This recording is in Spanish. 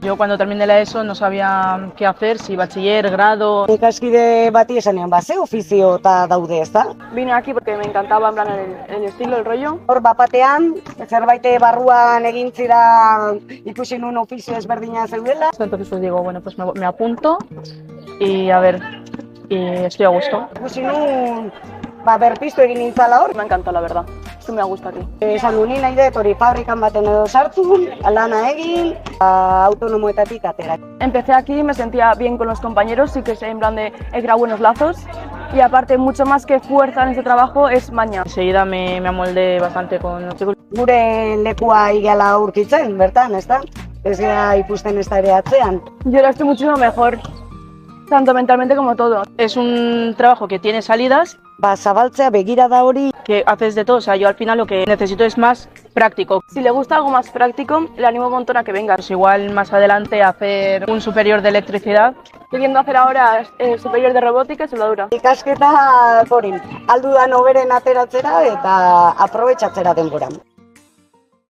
Yo cuando terminé la ESO no sabía qué hacer, si bachiller, grado. Ikaskide bati esanean, ze ofizio eta daude, ezta? Vine aquí porque me encantaba en plan, el estilo, el rollo. Hor bapatean, zerbait barruan egin zira ikusi nun ofizio ezberdina zeudela. Entonces pues digo, bueno, pues me apunto y a ver, y estoy a gusto. Ikusi nun, berpiztu egin nintzala hor. Me encanta, la verdad. Esto me gusta aquí. Esan nuni nahi dut hori fabrikan baten edo sartu, lana egin, autonomoetatik atera. Empecé aquí, me sentía bien con los compañeros, sí que sé, en plan de he creado buenos lazos. Y aparte, mucho más que fuerza en este trabajo es maña. Enseguida me amoldé bastante con los chicos. Gure lekua igala aurkitzen, bertan, ezta? Ez gara ikusten ez da ere atzean. Yo ahora estoy muchísimo mejor, tanto mentalmente como todo. Es un trabajo que tiene salidas, Zabaltzea begirada hori, que haces de todo. O sea, yo al final lo que necesito es más práctico. Si le gusta algo más práctico, le animo un montón a que venga. Pues igual más adelante hacer un superior de electricidad. Queriendo hacer ahora superior de robótica y soldadura. ikasketa hori, aldudan hoberen ateratzera eta aprobetxatzera denboran.